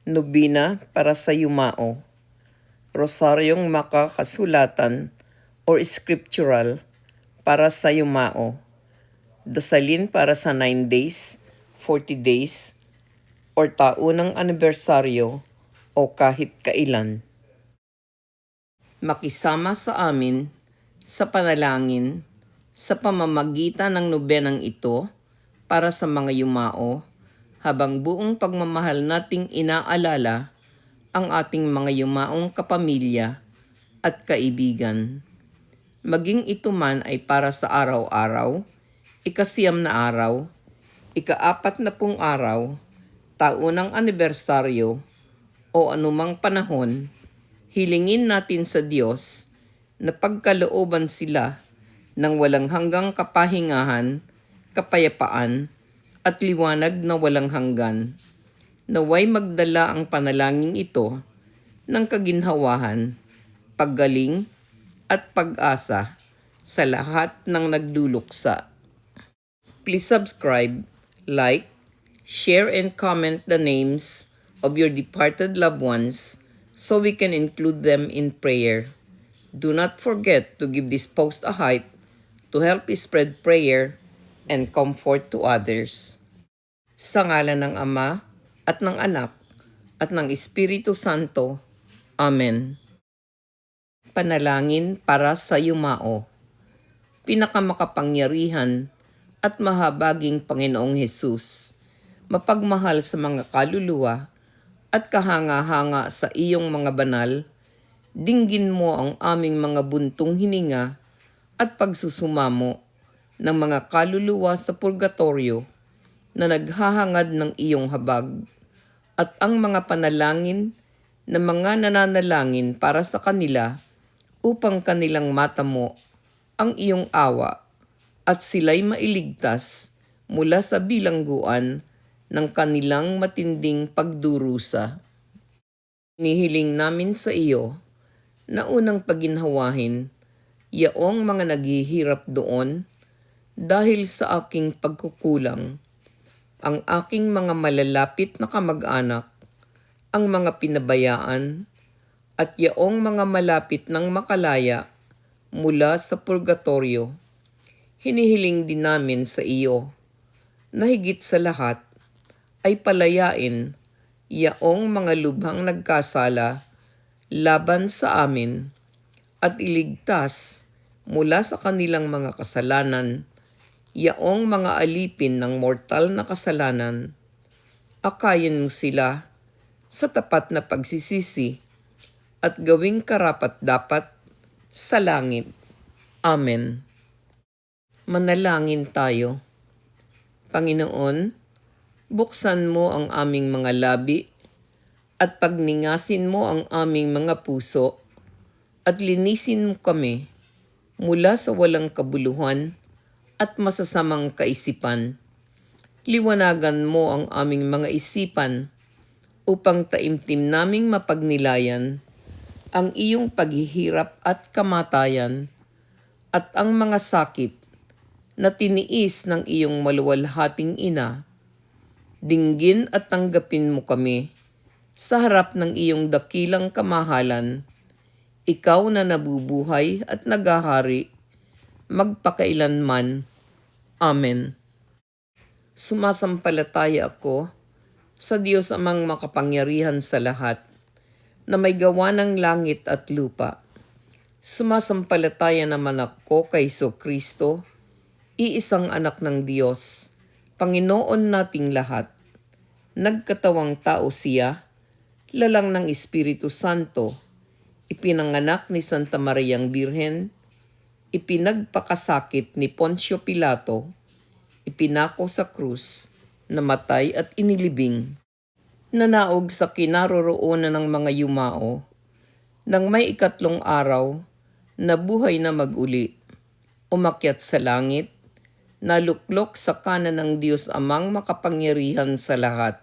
Nobina para sa yumao. Rosaryong makakasulatan or scriptural para sa yumao. Dasalin para sa 9 days, 40 days, or taunang anibersaryo o kahit kailan. Makisama sa amin sa panalangin sa pamamagitan ng nobenang ito para sa mga yumao habang buong pagmamahal nating inaalala ang ating mga yumaong kapamilya at kaibigan. Maging ito man ay para sa araw-araw, ika-9 na araw, ika-40 araw, taunang anibersaryo, o anumang panahon, hilingin natin sa Diyos na pagkalooban sila ng walang hanggang kapahingahan, kapayapaan, at liwanag na walang hanggan. Naway magdala ang panalangin ito ng kaginhawahan, paggaling, at pag-asa sa lahat ng nagduluksa. Please subscribe, like, share, and comment the names of your departed loved ones so we can include them in prayer. Do not forget to give this post a hype to help spread prayer and comfort to others. Sa ngalan ng Ama, at ng Anak, at ng Espiritu Santo. Amen. Panalangin para sa yumao. Pinakamakapangyarihan at mahabaging Panginoong Hesus, mapagmahal sa mga kaluluwa at kahanga-hanga sa iyong mga banal, dinggin mo ang aming mga buntong hininga at pagsusumamo ng mga kaluluwa sa purgatorio na naghahangad ng iyong habag, at ang mga panalangin ng mga nananalangin para sa kanila upang kanilang matamo ang iyong awa at sila'y mailigtas mula sa bilangguan ng kanilang matinding pagdurusa. Nihiling namin sa iyo na unang paginhawahin yaong mga naghihirap doon dahil sa aking pagkukulang, ang aking mga malalapit na kamag-anak, ang mga pinabayaan, at yaong mga malapit ng makalaya mula sa purgatorio. Hinihiling din namin sa iyo na higit sa lahat ay palayain yaong mga lubhang nagkasala laban sa amin at iligtas mula sa kanilang mga kasalanan yaong mga alipin ng mortal na kasalanan. Akayin mo sila sa tapat na pagsisisi at gawing karapat-dapat sa langit. Amen. Manalangin tayo. Panginoon, buksan mo ang aming mga labi at pagningasin mo ang aming mga puso at linisin mo kami mula sa walang kabuluhan at masasamang kaisipan. Liwanagan mo ang aming mga isipan upang taimtim naming mapagnilayan ang iyong paghihirap at kamatayan at ang mga sakit na tiniis ng iyong maluwalhating ina. Dinggin at tanggapin mo kami sa harap ng iyong dakilang kamahalan, ikaw na nabubuhay at naghahari magpakailanman. Amen. Sumasampalataya ako sa Diyos Amang makapangyarihan sa lahat, na may gawa ng langit at lupa. Sumasampalataya naman ako kay Jesucristo, iisang anak ng Diyos, Panginoon nating lahat. Nagkatawang tao siya, lalang ng Espiritu Santo, ipinanganak ni Santa Mariang Birhen, ipinagpakasakit ni Poncio Pilato, ipinako sa krus, namatay at inilibing, nanaog sa kinaroroonan ng mga yumao, nang may 3 araw, nabuhay na mag-uli, umakyat sa langit, naluklok sa kanan ng Diyos Amang makapangyarihan sa lahat.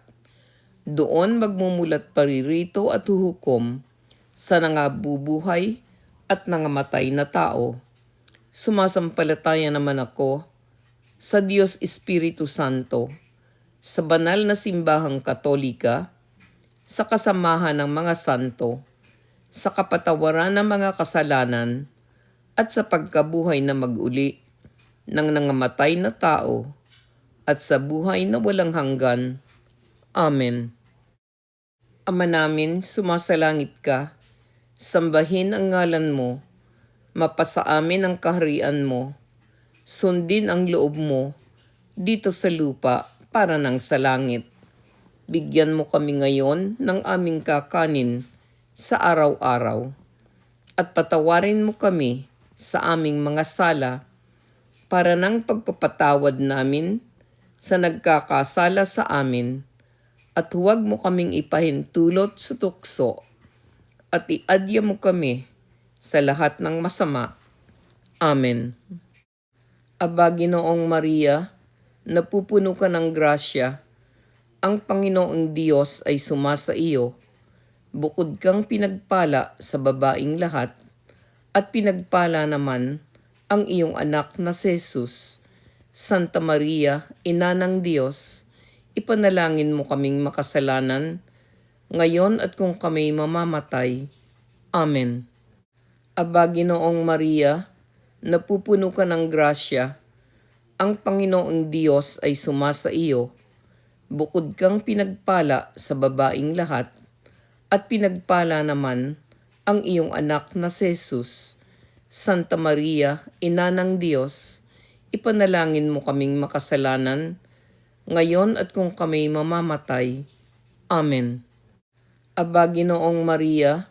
Doon magmumulat paririto at huhukom sa nangabubuhay at nangamatay na tao. Sumasampalataya naman ako sa Diyos Espiritu Santo, sa banal na simbahang Katolika, sa kasamahan ng mga santo, sa kapatawaran ng mga kasalanan, at sa pagkabuhay na mag-uli ng nangamatay na tao, at sa buhay na walang hanggan. Amen. Ama namin, sumasalangit ka, sambahin ang ngalan mo, mapasa amin ang kaharian mo, sundin ang loob mo, dito sa lupa para nang sa langit. Bigyan mo kami ngayon ng aming kakanin sa araw-araw, at patawarin mo kami sa aming mga sala, para ng pagpapatawad namin sa nagkakasala sa amin, at huwag mo kaming ipahintulot sa tukso, at iadya mo kami sa lahat ng masama. Amen. Aba, Ginoong Maria, napupuno ka ng grasya, ang Panginoong Diyos ay sumasa iyo. Bukod kang pinagpala sa babaing lahat, at pinagpala naman ang iyong anak na si Jesus. Santa Maria, Ina ng Diyos, ipanalangin mo kaming makasalanan, ngayon at kung kami mamamatay. Amen. Aba, Ginoong Maria, napupuno ka ng grasya, ang Panginoong Diyos ay sumasa iyo. Bukod kang pinagpala sa babaing lahat, at pinagpala naman ang iyong anak na si Jesus. Santa Maria, Ina ng Diyos, ipanalangin mo kaming makasalanan, ngayon at kung kami mamamatay. Amen. Aba, Ginoong Maria,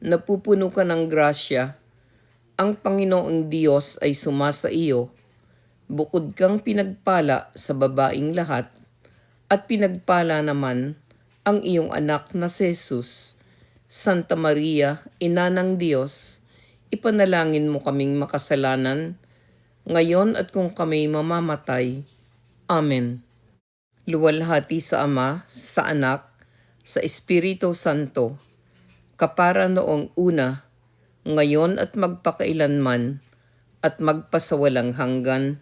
napupuno ka ng grasya, ang Panginoong Diyos ay sumasa iyo. Bukod kang pinagpala sa babaing lahat, at pinagpala naman ang iyong anak na si Jesus. Santa Maria, Ina ng Diyos, ipanalangin mo kaming makasalanan, ngayon at kung kami mamamatay. Amen. Luwalhati sa Ama, sa Anak, sa Espiritu Santo, kapara noong una, ngayon at magpakailanman, at magpasawalang hanggan.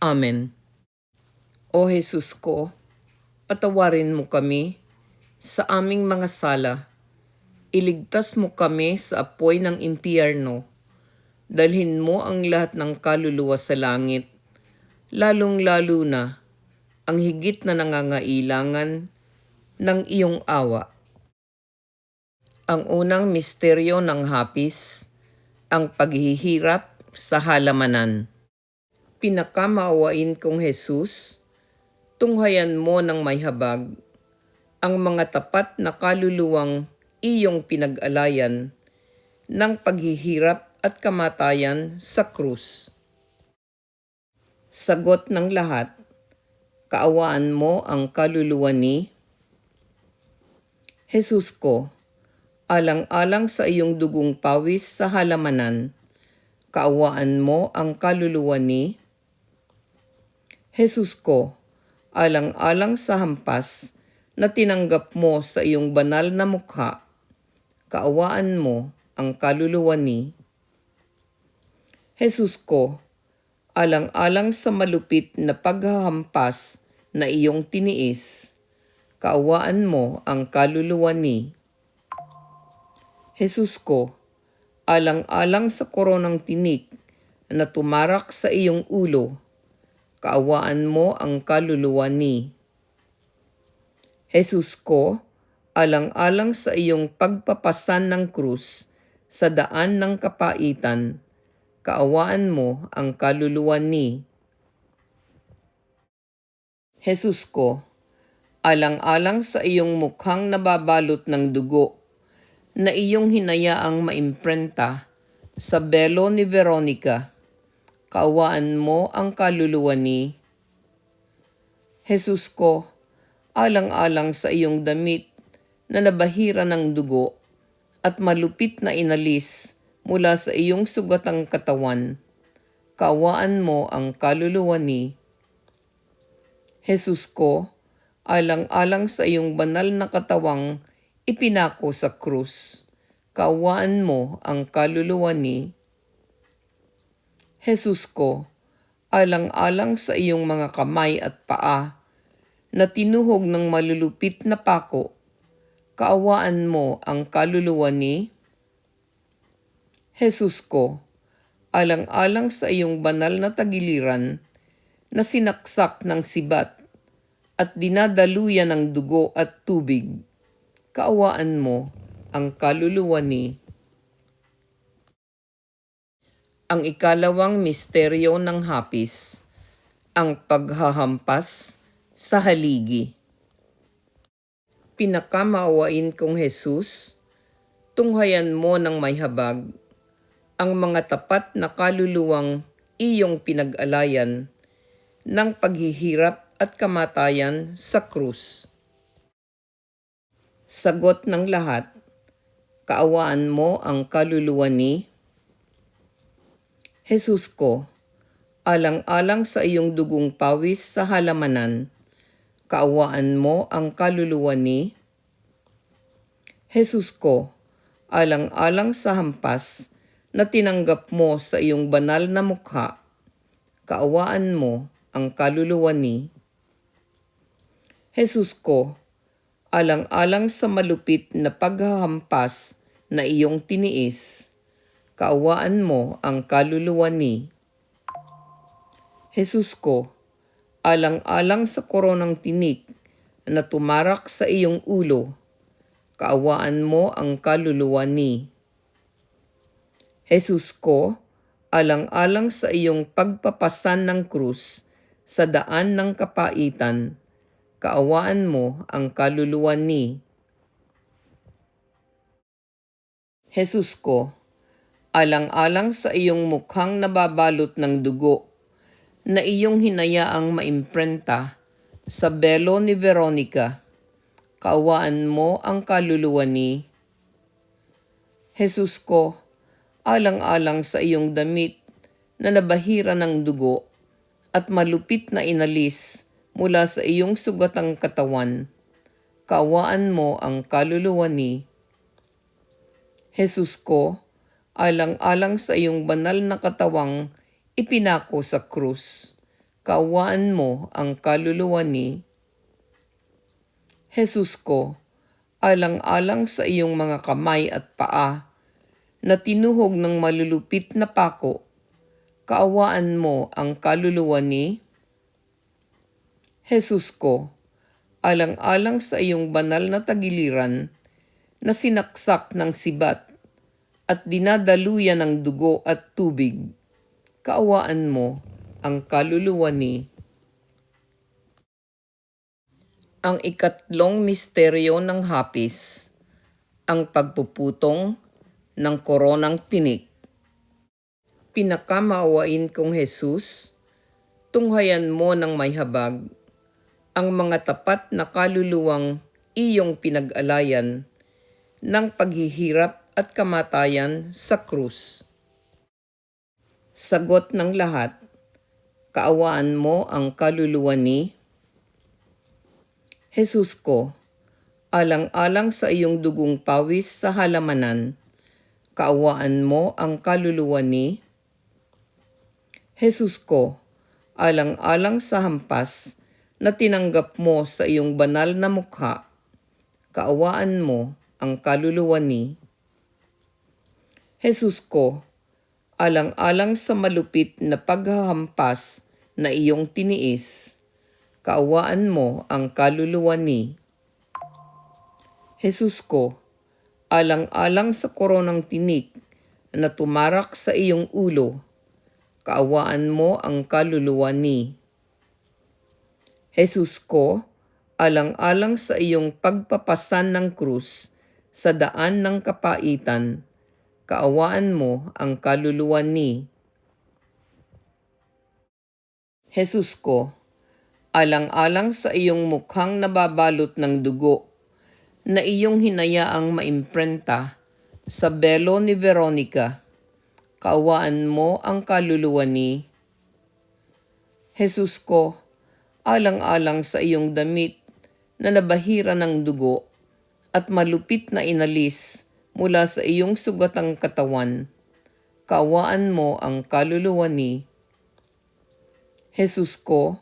Amen. O Jesus ko, patawarin mo kami sa aming mga sala, iligtas mo kami sa apoy ng impyerno, dalhin mo ang lahat ng kaluluwa sa langit, lalong-lalo na ang higit na nangangailangan ng iyong awa. Ang unang misteryo ng hapis, ang paghihirap sa halamanan. Pinakamaawain kong Jesus, tunghayan mo ng may habag ang mga tapat na kaluluwang iyong pinag-alayan ng paghihirap at kamatayan sa krus. Sagot ng lahat, kaawaan mo ang kaluluwa ni Jesus ko, alang-alang sa iyong dugong pawis sa halamanan, kaawaan mo ang kaluluwa ni Jesus ko, alang-alang sa hampas na tinanggap mo sa iyong banal na mukha, kaawaan mo ang kaluluwa ni Jesus ko, alang-alang sa malupit na paghahampas na iyong tiniis, kaawaan mo ang kaluluwa ni Jesus ko, alang-alang sa koronang tinik na tumarak sa iyong ulo, kaawaan mo ang kaluluwa ni Jesus ko, alang-alang sa iyong pagpapasan ng krus sa daan ng kapaitan, kaawaan mo ang kaluluwa ni Jesus ko, alang-alang sa iyong mukhang nababalot ng dugo na iyong hinayaang maimprenta sa belo ni Veronica, kaawaan mo ang kaluluwa ni Jesus ko, alang-alang sa iyong damit na nabahira ng dugo at malupit na inalis mula sa iyong sugatang katawan, kaawaan mo ang kaluluwa ni Jesus ko, alang-alang sa iyong banal na katawang ipinako sa krus, kaawaan mo ang kaluluwa ni Jesus ko, alang-alang sa iyong mga kamay at paa na tinuhog ng malulupit na pako, kaawaan mo ang kaluluwa ni Jesus ko, alang-alang sa iyong banal na tagiliran na sinaksak ng sibat at dinadaluyan ng dugo at tubig, kaawaan mo ang kaluluwa ni. Ang ikalawang misteryo ng hapis, ang paghahampas sa haligi. Pinakamaawain kong Jesus, tunghayan mo ng may habag ang mga tapat na kaluluwang iyong pinag-alayan ng paghihirap at kamatayan sa krus. Sagot ng lahat, kaawaan mo ang kaluluwa ni Jesus ko, alang-alang sa iyong dugong pawis sa halamanan, kaawaan mo ang kaluluwa ni Jesus ko, alang-alang sa hampas na tinanggap mo sa iyong banal na mukha, kaawaan mo ang kaluluwa ni Jesus ko, alang-alang sa malupit na paghahampas na iyong tiniis, kaawaan mo ang kaluluwa ni Jesus ko, alang-alang sa koronang tinik na tumarak sa iyong ulo, kaawaan mo ang kaluluwa ni Jesus ko, alang-alang sa iyong pagpapasan ng krus sa daan ng kapaitan, kaawaan mo ang kaluluwa ni Jesus ko, alang-alang sa iyong mukhang nababalot ng dugo na iyong hinayaang maimprenta sa belo ni Veronica, kaawaan mo ang kaluluwa ni Jesus ko, alang-alang sa iyong damit na nabahira ng dugo at malupit na inalis mula sa iyong sugatang katawan, kaawaan mo ang kaluluwa ni Jesus ko, alang-alang sa iyong banal na katawang ipinako sa krus, kaawaan mo ang kaluluwa ni Jesus ko, alang-alang sa iyong mga kamay at paa na tinuhog ng malulupit na pako, kaawaan mo ang kaluluwa ni Jesus ko, alang-alang sa iyong banal na tagiliran na sinaksak ng sibat at dinadaluyan ng dugo at tubig, kaawaan mo ang kaluluwa ni. Ang ikatlong misteryo ng hapis, ang pagpuputong ng koronang tinik. Pinakamaawain kong Jesus, tunghayan mo ng may habag ang mga tapat na kaluluwang iyong pinag-alayan ng paghihirap at kamatayan sa krus. Sagot ng lahat, kaawaan mo ang kaluluwa ni Jesus ko, alang-alang sa iyong dugong pawis sa halamanan, kaawaan mo ang kaluluwa ni Jesus ko, alang-alang sa hampas na tinanggap mo sa iyong banal na mukha, kaawaan mo ang kaluluwa ni Jesus ko, alang-alang sa malupit na paghahampas na iyong tiniis, kaawaan mo ang kaluluwa ni Jesus ko, alang-alang sa koronang tinik na tumarak sa iyong ulo, kaawaan mo ang kaluluwa ni Jesus ko, alang-alang sa iyong pagpapasan ng krus sa daan ng kapaitan, kaawaan mo ang kaluluwa ni Jesus ko, alang-alang sa iyong mukhang nababalot ng dugo na iyong hinayaang maimprenta sa belo ni Veronica, kaawaan mo ang kaluluwa ni Jesus ko, alang-alang sa iyong damit na nabahira ng dugo at malupit na inalis mula sa iyong sugatang katawan, kaawaan mo ang kaluluwa ni Jesus ko,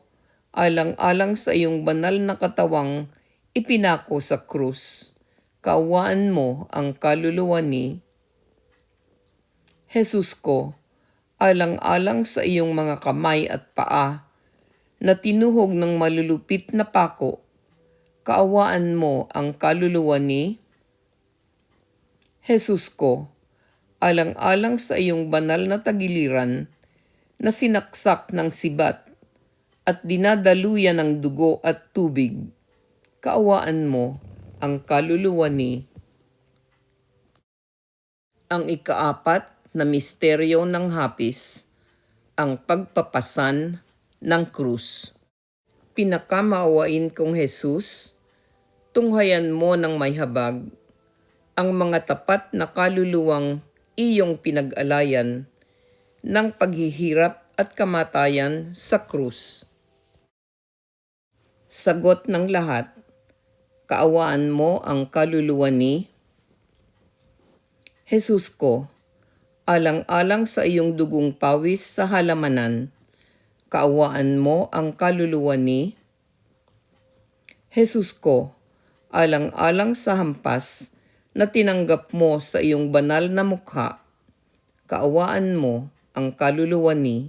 alang-alang sa iyong banal na katawang ipinako sa krus, kaawaan mo ang kaluluwa ni Jesus ko, alang-alang sa iyong mga kamay at paa na tinuhog ng malulupit na pako, kaawaan mo ang kaluluwa ni Jesus ko, alang-alang sa iyong banal na tagiliran na sinaksak ng sibat at dinadaluyan ng dugo at tubig, kaawaan mo ang kaluluwa ni. Ang ikaapat na misteryo ng hapis, ang pagpapasan ng krus. Pinakamaawain kong Jesus, tunghayan mo ng may habag ang mga tapat na kaluluwang iyong pinag-alayan ng paghihirap at kamatayan sa krus. Sagot ng lahat, kaawaan mo ang kaluluwa ni Jesus ko, alang-alang sa iyong dugong pawis sa halamanan, kaawaan mo ang kaluluwa ni Jesus ko, alang-alang sa hampas na tinanggap mo sa iyong banal na mukha, kaawaan mo ang kaluluwa ni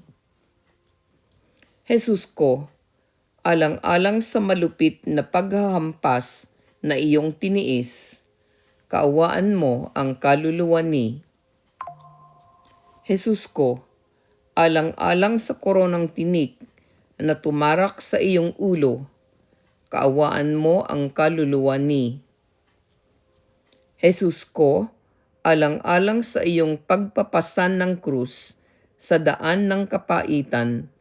Jesus ko, alang-alang sa malupit na paghahampas na iyong tiniis, kaawaan mo ang kaluluwa ni Jesus ko, alang-alang sa koronang tinik na tumarak sa iyong ulo, kaawaan mo ang kaluluwa ni Jesus ko, alang-alang sa iyong pagpapasan ng krus sa daan ng kapaitan,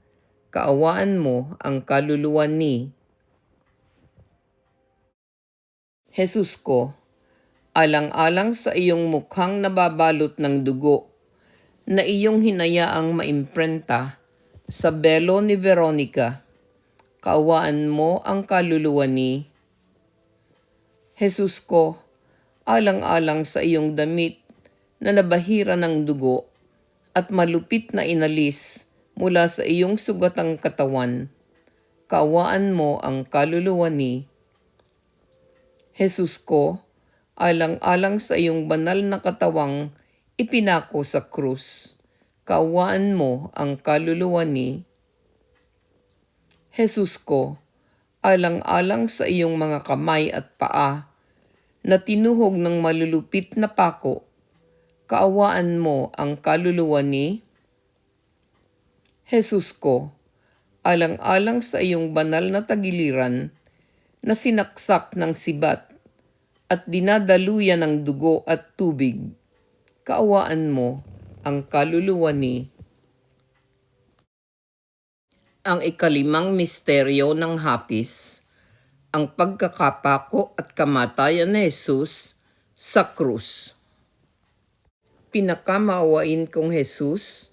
kaawaan mo ang kaluluwa ni Jesus ko, alang-alang sa iyong mukhang nababalot ng dugo na iyong hinayaang maimprenta sa belo ni Veronica, kaawaan mo ang kaluluwa ni Jesus ko, alang-alang sa iyong damit na nabahira ng dugo at malupit na inalis mula sa iyong sugatang katawan, kaawaan mo ang kaluluwa ni Jesus ko, alang-alang sa iyong banal na katawang ipinako sa krus, kaawaan mo ang kaluluwa ni Jesus ko, alang-alang sa iyong mga kamay at paa na tinuhog ng malulupit na pako, kaawaan mo ang kaluluwa ni Jesus ko, alang-alang sa iyong banal na tagiliran na sinaksak ng sibat at dinadaluyan ng dugo at tubig, kaawaan mo ang kaluluwa ni. Ang ikalimang misteryo ng hapis, ang pagkakapako at kamatayan ni Jesus sa krus. Pinakamaawain kong Jesus,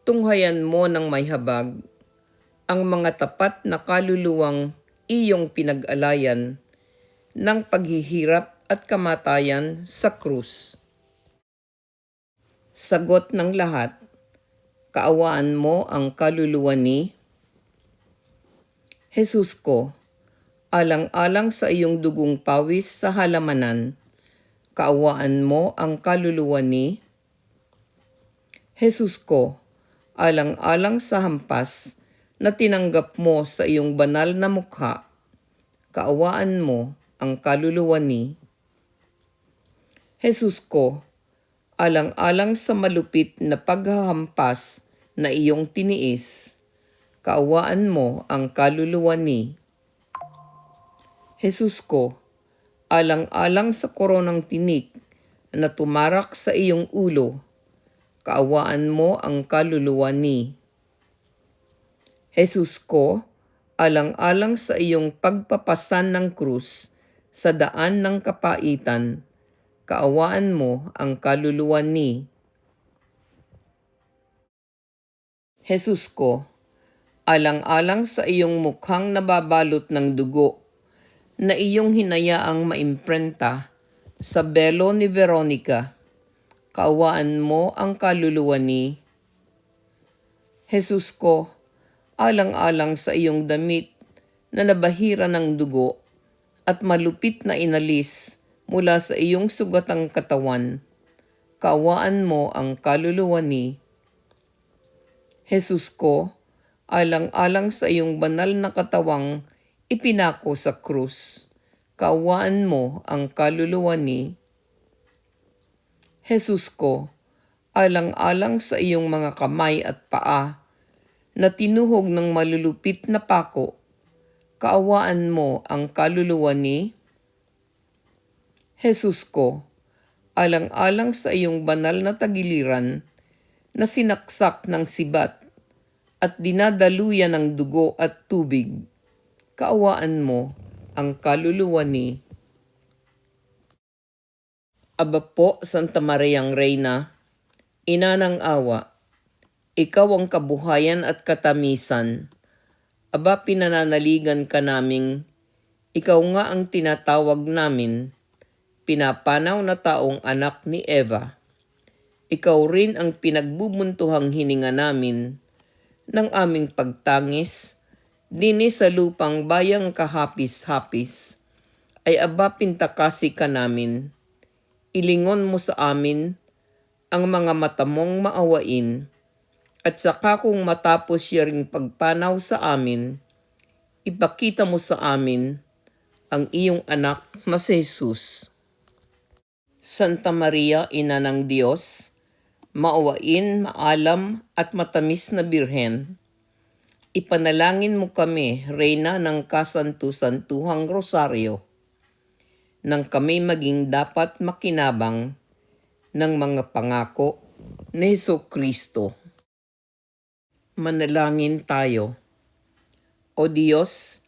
tunghayan mo ng may habag ang mga tapat na kaluluwang iyong pinag-alayan ng paghihirap at kamatayan sa krus. Sagot ng lahat, kaawaan mo ang kaluluwa ni Jesus ko, alang-alang sa iyong dugong pawis sa halamanan, kaawaan mo ang kaluluwa ni Jesus ko, alang-alang sa hampas na tinanggap mo sa iyong banal na mukha, kaawaan mo ang kaluluwa ni Jesus ko, alang-alang sa malupit na paghahampas na iyong tiniis, kaawaan mo ang kaluluwa ni Jesus ko, alang-alang sa koronang tinik na tumarak sa iyong ulo, kaawaan mo ang kaluluwa ni Jesus ko, alang-alang sa iyong pagpapasan ng krus sa daan ng kapaitan, kaawaan mo ang kaluluwa ni Jesus ko, alang-alang sa iyong mukhang nababalot ng dugo na iyong hinayaang maimprenta sa belo ni Veronica, kaawaan mo ang kaluluwa ni Jesus ko, alang-alang sa iyong damit na nabahira ng dugo at malupit na inalis mula sa iyong sugatang katawan, kaawaan mo ang kaluluwa ni Jesus ko, alang-alang sa iyong banal na katawang ipinako sa krus. Kaawaan mo ang kaluluwa ni Jesus ko, alang-alang sa iyong mga kamay at paa na tinuhog ng malulupit na pako. Kaawaan mo ang kaluluwa ni Jesus ko, alang-alang sa iyong banal na tagiliran na sinaksak ng sibat at dinadaluyan ng dugo at tubig. Kaawaan mo ang kaluluwa ni Aba po, Santa Mariang Reyna, Ina ng Awa, ikaw ang kabuhayan at katamisan. Aba, pinananaligan ka naming, ikaw nga ang tinatawag namin, pinapanaw na taong anak ni Eva. Ikaw rin ang pinagbubuntuhang hininga namin ng aming pagtangis, dini sa lupang bayang kahapis-hapis, ay aba pintakasi ka namin. Ilingon mo sa amin ang mga mata mong maawain, at saka kung matapos siya ring pagpanaw sa amin, ipakita mo sa amin ang iyong anak na si Jesus. Santa Maria, Ina ng Diyos, maawain, maalam at matamis na Birhen, ipanalangin mo kami, Reyna ng Kasantu-Santuhang Rosaryo, nang kami maging dapat makinabang ng mga pangako ni Jesucristo. Manalangin tayo. O Diyos,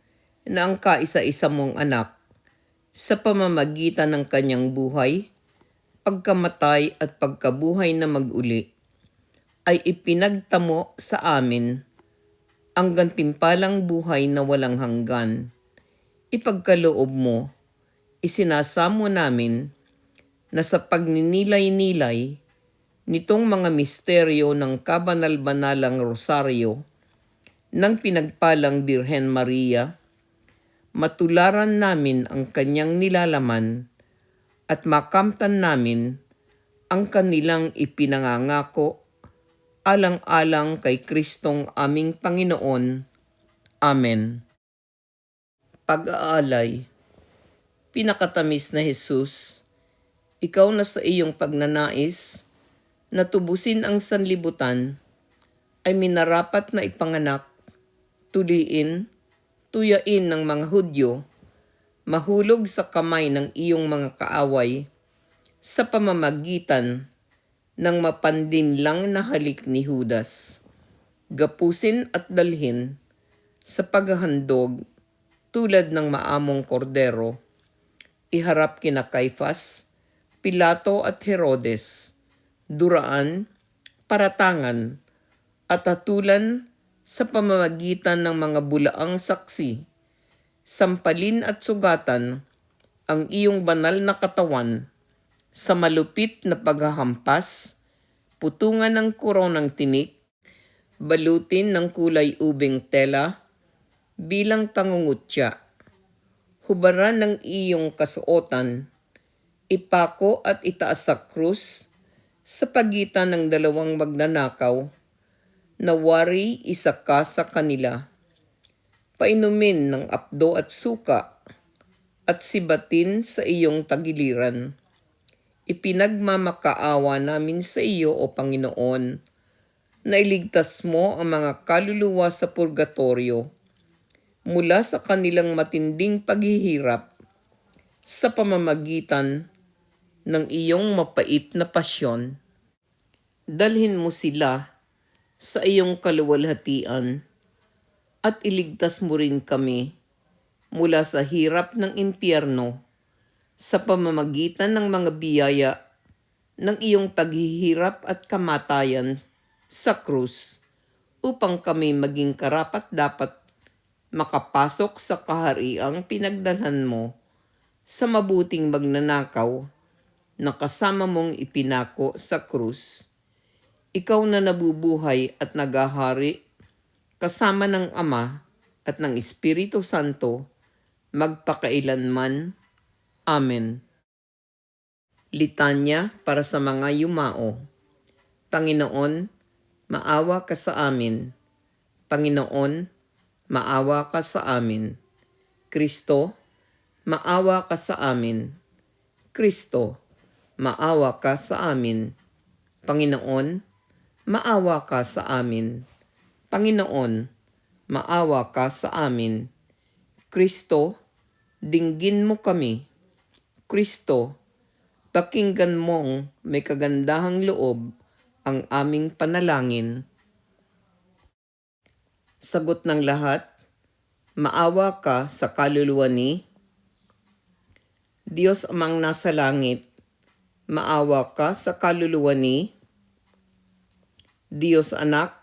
na ang kaisa-isa mong anak, sa pamamagitan ng kanyang buhay, pagkamatay at pagkabuhay na mag-uli, ay ipinagtamo sa amin ang gantimpalang buhay na walang hanggan. Ipagkaloob mo, isinasamo namin na sa pagninilay-nilay nitong mga misteryo ng kabanal-banalang rosaryo ng pinagpalang Birhen Maria, matularan namin ang kanyang nilalaman at makamtan namin ang kanilang ipinangangako alang-alang kay Kristong aming Panginoon. Amen. Pag-aalay. Pinakatamis na Jesus, ikaw na sa iyong pagnanais na tubusin ang sanlibutan ay minarapat na ipanganak, tuliin, tuyain ng mga Hudyo, mahulog sa kamay ng iyong mga kaaway sa pamamagitan ng mapandinlang na halik ni Judas. Gapusin at dalhin sa paghahandog tulad ng maamong kordero, iharap kina Caifas, Pilato at Herodes, duraan, paratangan, at hatulan sa pamamagitan ng mga bulaang saksi, sampalin at sugatan ang iyong banal na katawan sa malupit na paghahampas, putungan ng koronang tinik, balutin ng kulay ubing tela bilang pangungutya, hubaran ng iyong kasuotan, ipako at itaas sa krus sa pagitan ng dalawang magnanakaw, nawari isa ka sa kanila. Painumin ng apdo at suka at sibatin sa iyong tagiliran. Ipinagmamakaawa namin sa iyo, O Panginoon, na iligtas mo ang mga kaluluwa sa purgatorio mula sa kanilang matinding paghihirap sa pamamagitan ng iyong mapait na pasyon. Dalhin mo sila sa iyong kaluwalhatian at iligtas mo rin kami mula sa hirap ng impyerno sa pamamagitan ng mga biyaya ng iyong paghihirap at kamatayan sa krus, upang kami maging karapat-dapat makapasok sa kahariang pinagdalhan mo sa mabuting magnanakaw na kasama mong ipinako sa krus. Ikaw na nabubuhay at nagahari kasama ng Ama at ng Espiritu Santo, magpakailanman. Amen. Litanya para sa mga yumao. Panginoon, maawa ka sa amin. Panginoon, maawa ka sa amin. Kristo, maawa ka sa amin. Kristo, maawa ka sa amin. Panginoon, maawa ka sa amin. Panginoon, maawa ka sa amin. Kristo, dinggin mo kami. Kristo, pakinggan mong may kagandahang loob ang aming panalangin. Sagot ng lahat, maawa ka sa kaluluwa ni Diyos amang nasa langit, maawa ka sa kaluluwa ni Diyos anak,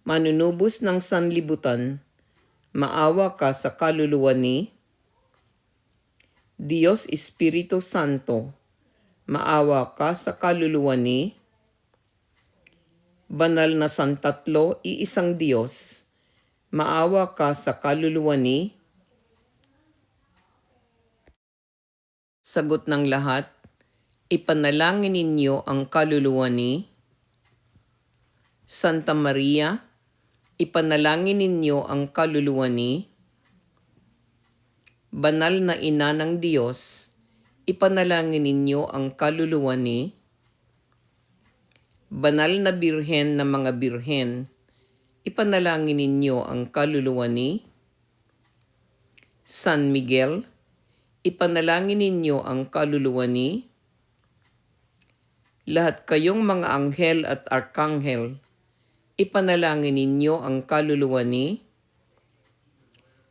manunubos ng sanlibutan, maawa ka sa kaluluwa ni Diyos Espiritu Santo, maawa ka sa kaluluwa ni Banal na Santatlo, iisang Diyos, maawa ka sa kaluluwa ni Sagot ng lahat, ipanalangin ninyo ang kaluluwa ni Santa Maria, ipanalangin ninyo ang kaluluwa ni Banal na Ina ng Diyos, ipanalangin ninyo ang kaluluwa ni Banal na Birhen ng mga Birhen, ipanalangin ninyo ang kaluluwa ni San Miguel, ipanalangin ninyo ang kaluluwa ni lahat kayong mga anghel at arkanghel, ipanalangin ninyo ang kaluluwa ni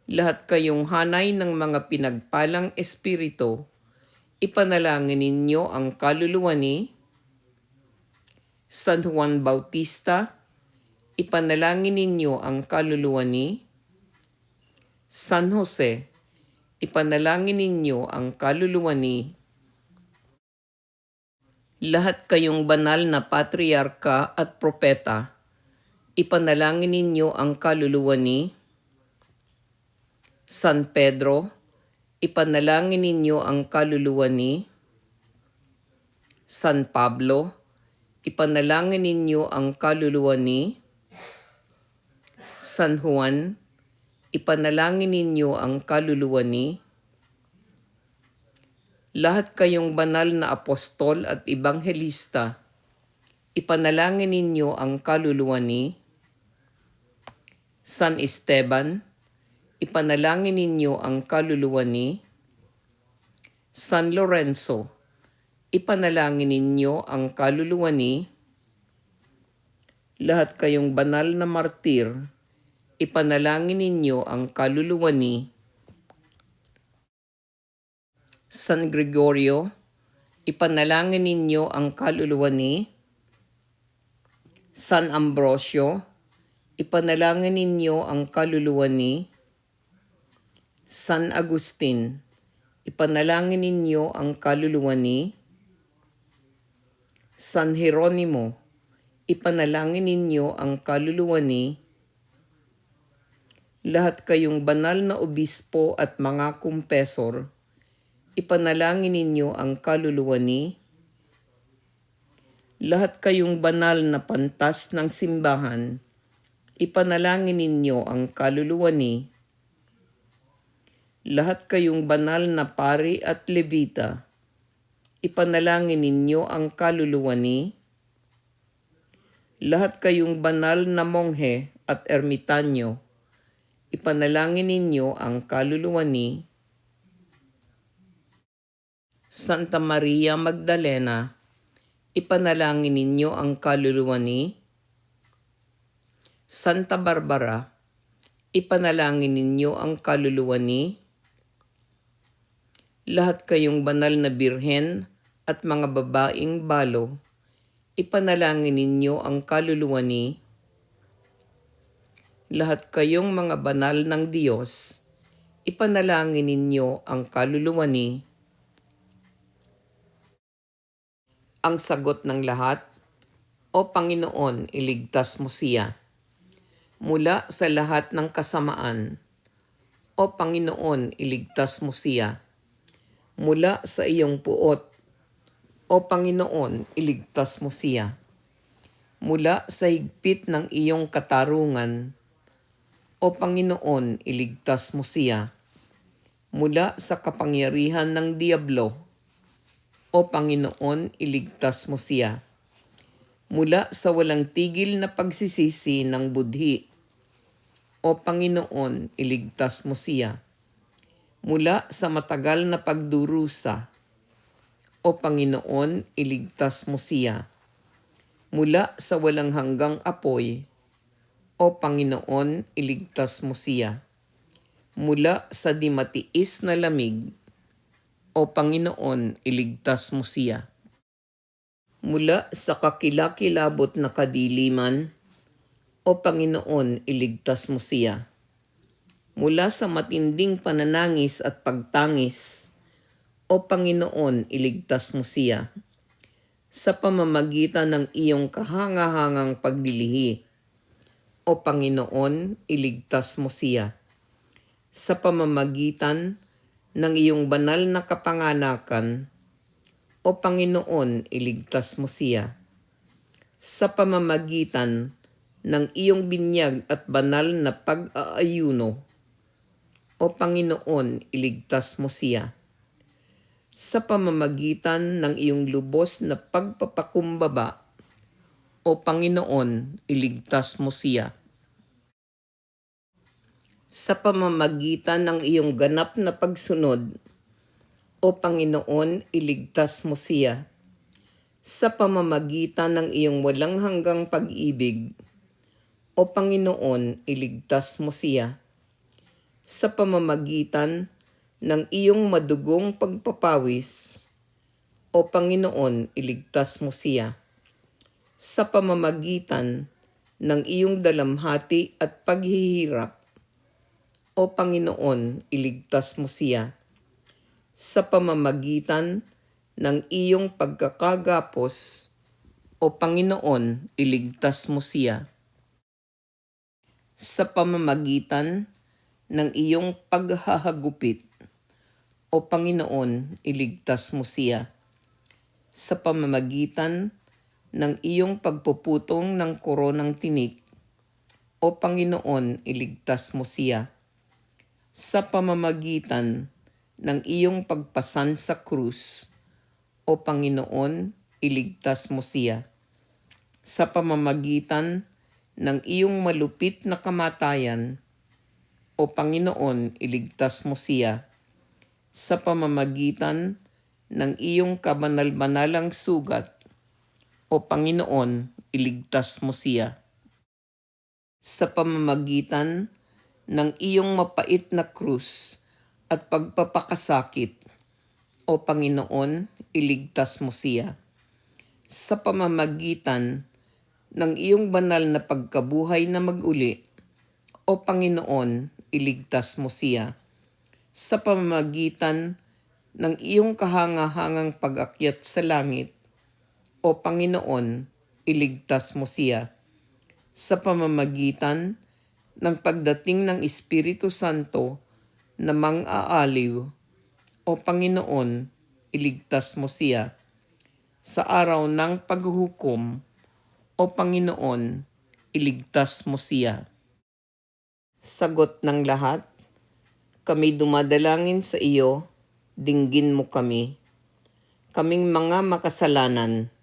lahat kayong hanay ng mga pinagpalang espiritu, ipanalangin ninyo ang kaluluwa ni San Juan Bautista, ipanalangin ninyo ang kaluluwa ni San Jose, ipanalangin ninyo ang kaluluwa ni lahat kayong banal na patriarka at propeta, ipanalangin ninyo ang kaluluwa ni San Pedro, ipanalangin ninyo ang kaluluwa ni San Pablo, ipanalangin ninyo ang kaluluwa ni San Juan, ipanalangin ninyo ang kaluluwa ni lahat kayong banal na apostol at ebanghelista, ipanalangin ninyo ang kaluluwa ni San Esteban, ipanalangin ninyo ang kaluluwa ni San Lorenzo, ipanalangin ninyo ang kaluluwa ni lahat kayong banal na martir, ipanalangin ninyo ang kaluluwa ni San Gregorio, ipanalangin ninyo ang kaluluwa ni San Ambrosio, ipanalangin ninyo ang kaluluwa ni San Agustin, ipanalangin ninyo ang kaluluwa ni San Jeronimo, ipanalangin ninyo ang kaluluwa ni lahat kayong banal na obispo at mga kumpesor, ipanalangin ninyo ang kaluluwa ni lahat kayong banal na pantas ng simbahan, ipanalangin ninyo ang kaluluwa ni lahat kayong banal na pari at levita, ipanalangin ninyo ang kaluluwa ni lahat kayong banal na monghe at ermitanyo, ipanalangin ninyo ang kaluluwa ni Santa Maria Magdalena, ipanalangin ninyo ang kaluluwa ni Santa Barbara, ipanalangin ninyo ang kaluluwa ni lahat kayong banal na birhen at mga babaeng balo, ipanalangin ninyo ang kaluluwa ni lahat kayong mga banal ng Diyos, ipanalangin ninyo ang kaluluwa ni ang sagot ng lahat, O Panginoon, iligtas mo siya mula sa lahat ng kasamaan. O Panginoon, iligtas mo siya mula sa iyong puot. O Panginoon, iligtas mo siya. Mula sa higpit ng iyong katarungan, O Panginoon, iligtas mo siya. Mula sa kapangyarihan ng diablo, O Panginoon, iligtas mo siya. Mula sa walang tigil na pagsisisi ng budhi, O Panginoon, iligtas mo siya. Mula sa matagal na pagdurusa, O Panginoon, iligtas mo siya. Mula sa walang hanggang apoy, O Panginoon, iligtas mo siya. Mula sa di matiis na lamig, O Panginoon, iligtas mo siya. Mula sa kakilakilabot na kadiliman, O Panginoon, iligtas mo siya. Mula sa matinding pananangis at pagtangis, O Panginoon, iligtas mo siya. Sa pamamagitan ng iyong kahangahangang paglilihi, O Panginoon, iligtas mo siya. Sa pamamagitan ng iyong banal na kapanganakan, O Panginoon, iligtas mo siya. Sa pamamagitan ng iyong binyag at banal na pag-aayuno, O Panginoon, iligtas mo siya. Sa pamamagitan ng iyong lubos na pagpapakumbaba, O Panginoon, iligtas mo siya. Sa pamamagitan ng iyong ganap na pagsunod, O Panginoon, iligtas mo siya. Sa pamamagitan ng iyong walang hanggang pag-ibig, O Panginoon, iligtas mo siya. Sa pamamagitan ng iyong madugong pagpapawis, O Panginoon, iligtas mo siya. Sa pamamagitan ng iyong dalamhati at paghihirap, O Panginoon, iligtas mo siya. Sa pamamagitan ng iyong pagkakagapos, O Panginoon, iligtas mo siya. Sa pamamagitan ng iyong paghahagupit, O Panginoon, iligtas mo siya. Sa pamamagitan ng iyong pagpuputong ng koronang tinik, O Panginoon, iligtas mo siya. Sa pamamagitan ng iyong pagpasan sa krus, O Panginoon, iligtas mo siya. Sa pamamagitan ng iyong malupit na kamatayan, O Panginoon, iligtas mo siya. Sa pamamagitan ng iyong kabanal-banalang sugat, O Panginoon, iligtas mo siya. Sa pamamagitan ng iyong mapait na krus at pagpapakasakit, O Panginoon, iligtas mo siya. Sa pamamagitan ng iyong banal na pagkabuhay na mag-uli, O Panginoon, iligtas mo siya. Sa pamamagitan ng iyong kahangahangang pag-akyat sa langit, O Panginoon, iligtas mo siya. Sa pamamagitan ng pagdating ng Espiritu Santo na mang-aaliw, O Panginoon, iligtas mo siya. Sa araw ng paghuhukom, O Panginoon, iligtas mo siya. Sagot ng lahat, kami dumadalangin sa iyo, dinggin mo kami. Kaming mga makasalanan,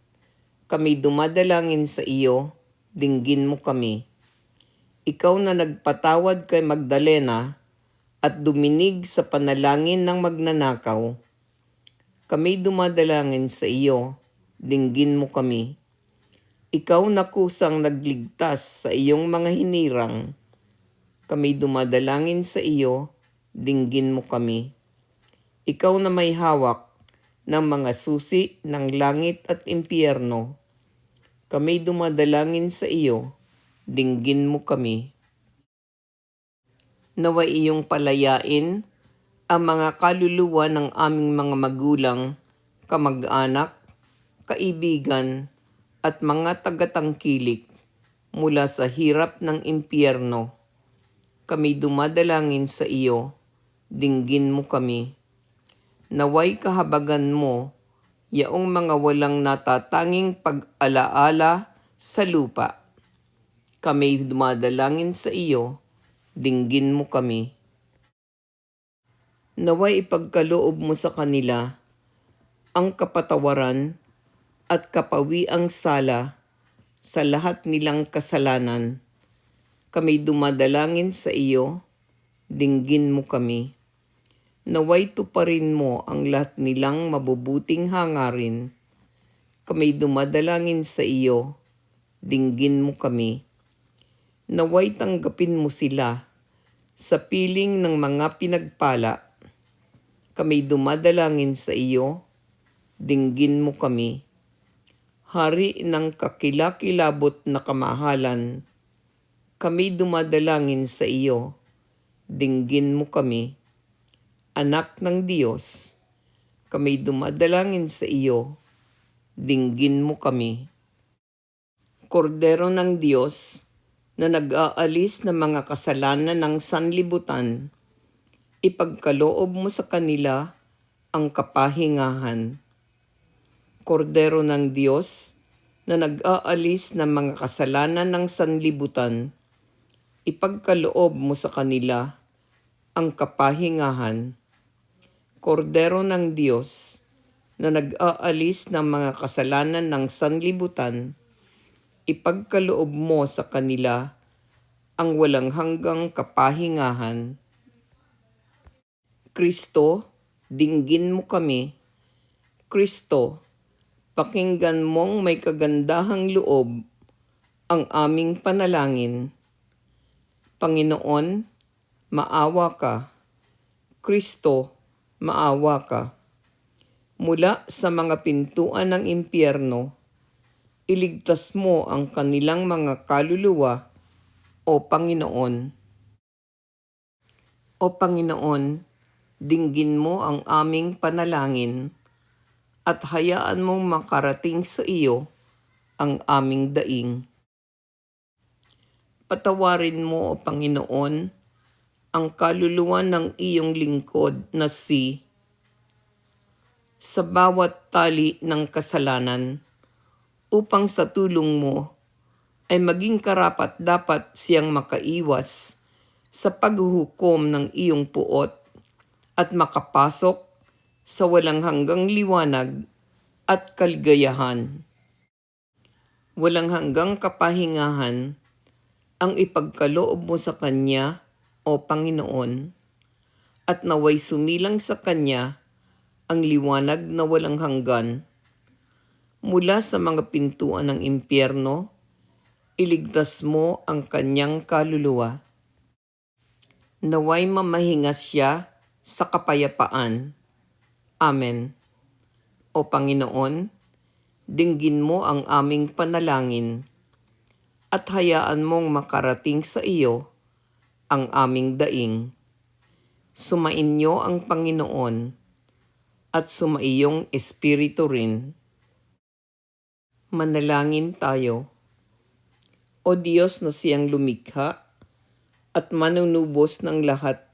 kami dumadalangin sa iyo, dinggin mo kami. Ikaw na nagpatawad kay Magdalena at duminig sa panalangin ng magnanakaw, kami dumadalangin sa iyo, dinggin mo kami. Ikaw na kusang nagligtas sa iyong mga hinirang, kami dumadalangin sa iyo, dinggin mo kami. Ikaw na may hawak ng mga susi ng langit at impyerno, kami dumadalangin sa iyo, dinggin mo kami. Naway iyong palayain ang mga kaluluwa ng aming mga magulang, kamag-anak, kaibigan, at mga tagatangkilik mula sa hirap ng impyerno. Kami dumadalangin sa iyo, dinggin mo kami. Naway kahabagan mo yaong mga walang natatanging pag-alaala sa lupa. Kami dumadalangin sa iyo, dinggin mo kami. Naway ipagkaloob mo sa kanila ang kapatawaran at kapawiang sala sa lahat nilang kasalanan. Kami dumadalangin sa iyo, dinggin mo kami. Naway tuparin mo ang lahat nilang mabubuting hangarin. Kami dumadalangin sa iyo, dinggin mo kami. Naway tanggapin mo sila sa piling ng mga pinagpala. Kami dumadalangin sa iyo, dinggin mo kami. Hari ng kakilakilabot na kamahalan, kami dumadalangin sa iyo, dinggin mo kami. Anak ng Diyos, kami dumadalangin sa iyo, dinggin mo kami. Kordero ng Diyos na nag-aalis ng mga kasalanan ng sanlibutan, ipagkaloob mo sa kanila ang kapahingahan. Kordero ng Diyos na nag-aalis ng mga kasalanan ng sanlibutan, ipagkaloob mo sa kanila ang kapahingahan. Kordero ng Diyos na nag-aalis ng mga kasalanan ng sanlibutan, ipagkaloob mo sa kanila ang walang hanggang kapahingahan. Kristo, dinggin mo kami. Kristo, pakinggan mong may kagandahang loob ang aming panalangin. Panginoon, maawa ka. Kristo, maawa ka. Mula sa mga pintuan ng impyerno, iligtas mo ang kanilang mga kaluluwa, O Panginoon. O Panginoon, dinggin mo ang aming panalangin at hayaan mong makarating sa iyo ang aming daing. Patawarin mo, O Panginoon, ang kaluluwa ng iyong lingkod na sa bawat tali ng kasalanan, upang sa tulong mo ay maging karapat-dapat siyang makaiwas sa paghuhukom ng iyong puot at makapasok sa walang hanggang liwanag at kaligayahan. Walang hanggang kapahingahan ang ipagkaloob mo sa Kanya, O Panginoon, at naway sumilang sa Kanya ang liwanag na walang hanggan. Mula sa mga pintuan ng impyerno, iligtas mo ang kanyang kaluluwa. Naway mamahingas siya sa kapayapaan. Amen. O Panginoon, dinggin mo ang aming panalangin at hayaan mong makarating sa iyo ang aming daing. Sumainyo ang Panginoon at sumaiyong espiritu rin. Manalangin tayo. O Diyos na siyang lumikha at manunubos ng lahat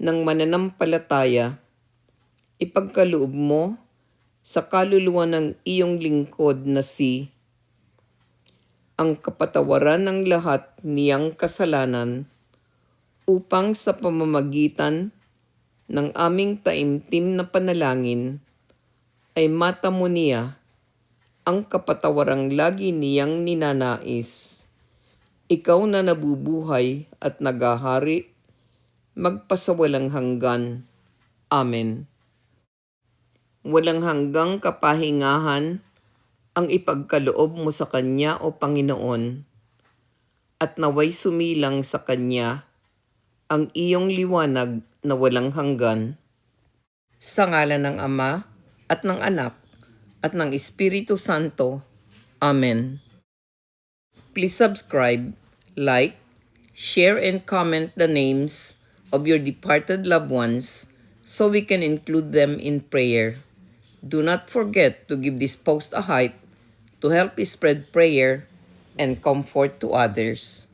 ng mananampalataya, ipagkaloob mo sa kaluluwa ng iyong lingkod na ang kapatawaran ng lahat niyang kasalanan, upang sa pamamagitan ng aming taimtim na panalangin ay matamo niya ang kapatawarang lagi niyang ninanais. Ikaw na nabubuhay at nagahari, magpasawalang hanggan. Amen. Walang hanggang kapahingahan ang ipagkaloob mo sa Kanya, O Panginoon, at naway sumilang sa Kanya ang iyong liwanag na walang hanggan. Sa ngalan ng Ama at ng Anak at ng Espiritu Santo. Amen. Please subscribe, like, share, and comment the names of your departed loved ones so we can include them in prayer. Do not forget to give this post a hype to help spread prayer and comfort to others.